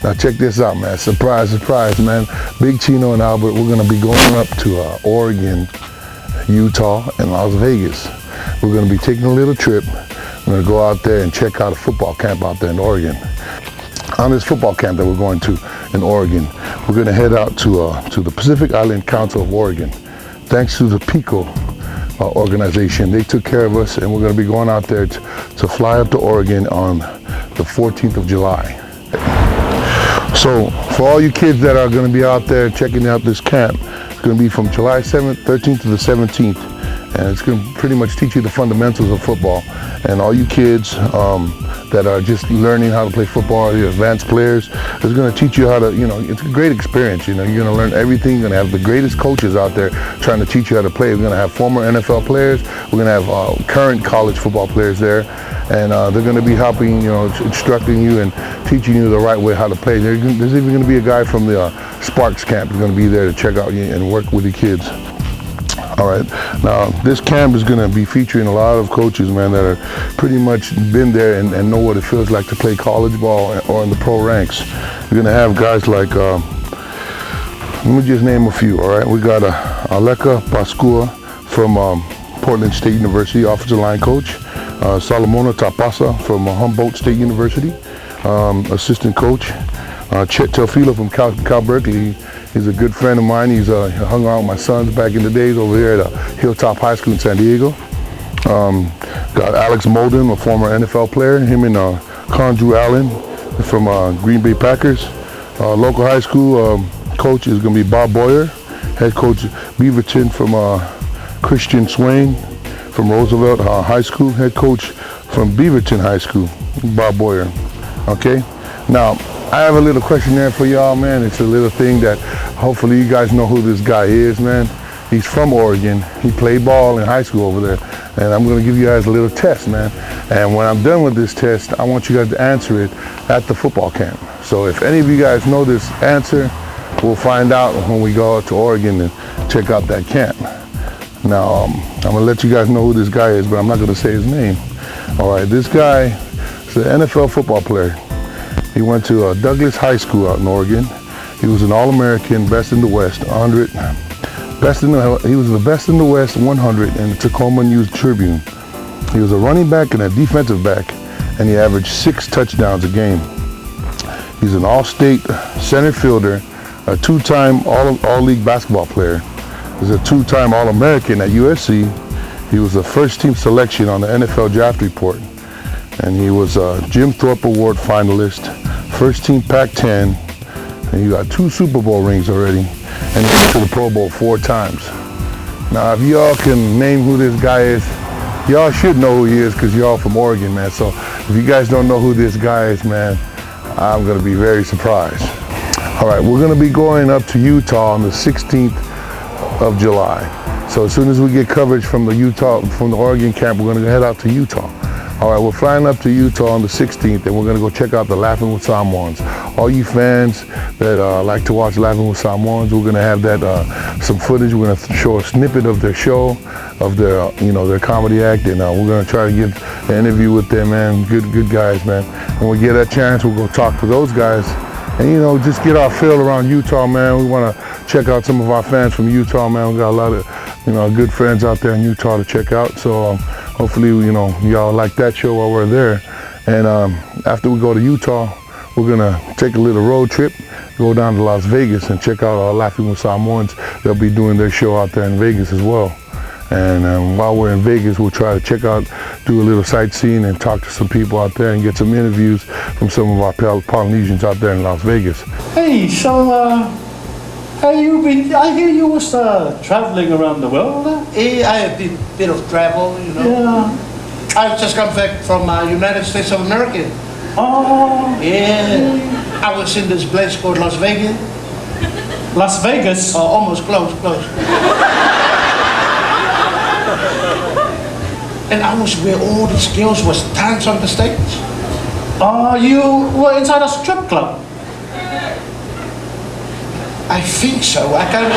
Now check this out, man. Surprise, surprise, man. Big Chino and Albert, we're gonna be going up to Oregon, Utah, and Las Vegas. We're gonna be taking a little trip. We're gonna go out there and check out a football camp out there in Oregon. On this football camp that we're going to in Oregon, we're gonna head out to the Pacific Island Council of Oregon. Thanks to the PICO organization, they took care of us, and we're gonna be going out there to fly up to Oregon on the 14th of July. So for all you kids that are going to be out there checking out this camp, it's going to be from July 7th, 13th to the 17th. And it's going to pretty much teach you the fundamentals of football. And all you kids that are just learning how to play football, the advanced players, it's going to teach you how to, it's a great experience. You're going to learn everything. You're going to have the greatest coaches out there trying to teach you how to play. We're going to have former NFL players. We're going to have current college football players there. And they're going to be helping, instructing you and teaching you the right way how to play. There's even going to be a guy from the Sparks camp who's going to be there to check out you and work with the kids. All right, now this camp is going to be featuring a lot of coaches, man, that are pretty much been there and know what it feels like to play college ball or in the pro ranks. You're going to have guys like, let me just name a few, all right? We got Aleka Pascua from Portland State University, offensive line coach. Solomona Tapasa from Humboldt State University, assistant coach. Chet Teofilo from Cal Berkeley. He's a good friend of mine. He's hung out with my sons back in the days over here at Hilltop High School in San Diego. Got Alex Molden, a former NFL player. Him and Condrew Allen from Green Bay Packers. Local high school coach is going to be Bob Boyer. Head coach Beaverton from Christian Swain from Roosevelt High School. Head coach from Beaverton High School, Bob Boyer. Okay, now I have a little questionnaire for y'all, man. It's a little thing that hopefully you guys know who this guy is, man. He's from Oregon. He played ball in high school over there. And I'm gonna give you guys a little test, man. And when I'm done with this test, I want you guys to answer it at the football camp. So if any of you guys know this answer, we'll find out when we go out to Oregon and check out that camp. Now, I'm gonna let you guys know who this guy is, but I'm not gonna say his name. All right, this guy is an NFL football player. He went to Douglas High School out in Oregon. He was an All-American, best in the West, 100. He was the best in the West 100 in the Tacoma News Tribune. He was a running back and a defensive back, and he averaged 6 touchdowns a game. He's an all-state center fielder, a 2-time all-league basketball player. He's a 2-time All-American at USC. He was a first-team selection on the NFL Draft Report. And he was a Jim Thorpe Award finalist, first-team Pac-10, and he got 2 Super Bowl rings already, and he went to the Pro Bowl 4 times. Now, if y'all can name who this guy is, y'all should know who he is because y'all from Oregon, man. So if you guys don't know who this guy is, man, I'm going to be very surprised. All right, we're going to be going up to Utah on the 16th of July. So as soon as we get coverage from the Oregon camp, we're going to head out to Utah. All right, we're flying up to Utah on the 16th, and we're going to go check out the Laughing with Samoans. All you fans that like to watch Laughing with Samoans, we're going to have that some footage. We're going to show a snippet of their show, of their their comedy act, and we're going to try to give an interview with them, man. Good guys, man. When we get that chance, we'll go talk to those guys, and just get our feel around Utah, man. We want to check out some of our fans from Utah, man. We got a lot of good friends out there in Utah to check out. So. Hopefully, y'all like that show while we're there. And after we go to Utah, we're gonna take a little road trip, go down to Las Vegas and check out Laughing with Samoans. They'll be doing their show out there in Vegas as well. And while we're in Vegas, we'll try to do a little sightseeing and talk to some people out there and get some interviews from some of our Polynesians out there in Las Vegas. Hey, so how you been? I hear you was traveling around the world. I did a bit of travel, Yeah. I just come back from United States of America. Oh. Yeah. I was in this place called Las Vegas. Las Vegas? Almost close. And I was where all these girls was dance on the stage. You were inside a strip club? I think so. I can't.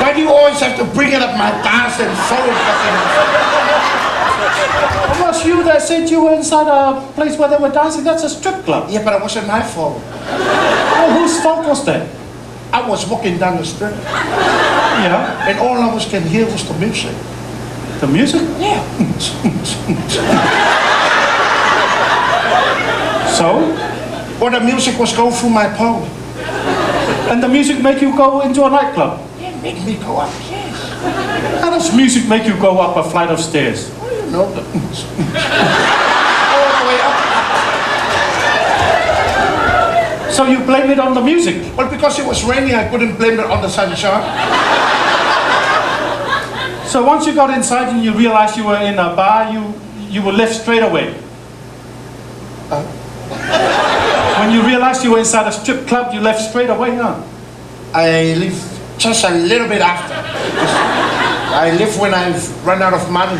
Why do you always have to bring it up my past and so fucking? It was you that said you were inside a place where they were dancing. That's a strip club. Yeah, but it wasn't my fault. Oh, whose fault was that? I was walking down the street, Yeah. and all I was can hear was the music. The music? Yeah. So? Well, the music was going through my phone. And the music make you go into a nightclub? Yeah, made me go up, yes. How does music make you go up a flight of stairs? You know, all the way up. So you blame it on the music? Well, because it was raining, I couldn't blame it on the sunshine. So once you got inside and you realized you were in a bar, you were left straight away? When you realized you were inside a strip club, you left straight away, huh? I live just a little bit after. I live when I've run out of money.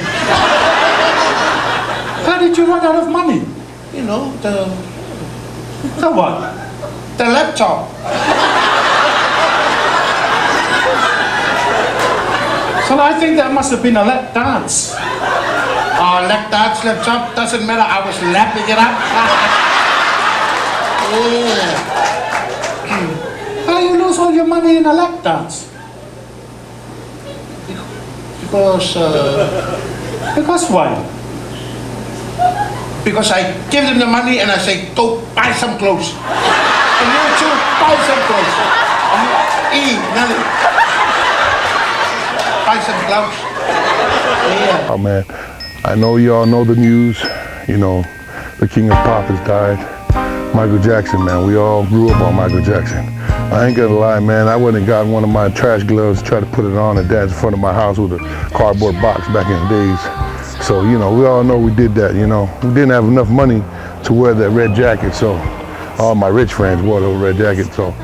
How did you run out of money? You know, the What? laptop. So I think that must have been a lap dance. Lap dance, laptop, doesn't matter. I was lapping it up. Yeah. How you lose all your money in a lap dance? Because why? Because I give them the money and I say, go buy some clothes. And you too, buy some clothes. And you, nothing. Buy some clothes. Yeah. Oh man, I know y'all know the news. You know, the king of pop has died. Michael Jackson, man. We all grew up on Michael Jackson. I ain't gonna lie, man. I went and got one of my trash gloves, tried to put it on and dance in front of my house with a cardboard box back in the days. So, you know, we all know we did that, you know. We didn't have enough money to wear that red jacket, so all my rich friends wore the red jacket. So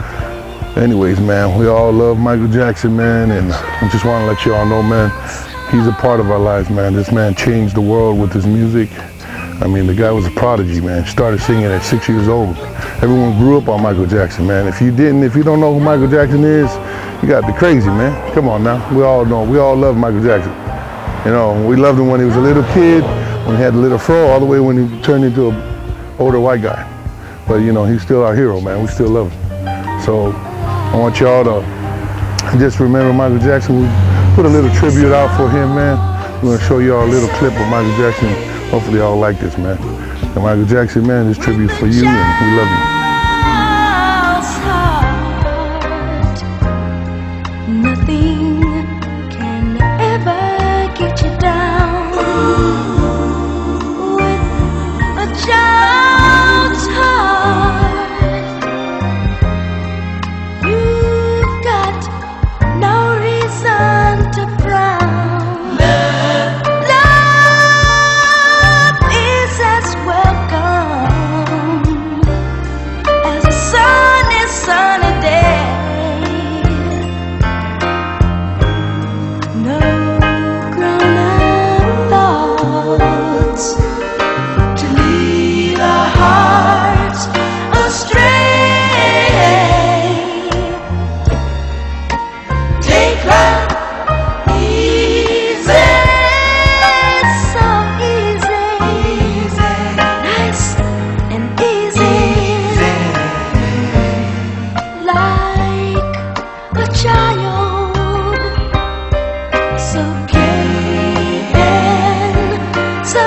anyways, man, we all love Michael Jackson, man, and I just want to let you all know, man, he's a part of our lives, man. This man changed the world with his music. I mean, the guy was a prodigy, man. Started singing at 6 years old. Everyone grew up on Michael Jackson, man. If you don't know who Michael Jackson is, you gotta be crazy, man. Come on now. We all know, we all love Michael Jackson. You know, we loved him when he was a little kid, when he had a little fro, all the way when he turned into an older white guy. But you know, he's still our hero, man. We still love him. So I want y'all to just remember Michael Jackson. We put a little tribute out for him, man. We're gonna show y'all a little clip of Michael Jackson. Hopefully y'all like this, man. And Michael Jackson, man, this tribute for you, and we love you. Nothing can ever get you down. With a child's heart, you've got no reason to frown. Love is as welcome as a sunny day. No grown-up thoughts to lead our hearts astray. Take life easy, so easy, nice and easy, like a child. So gay and so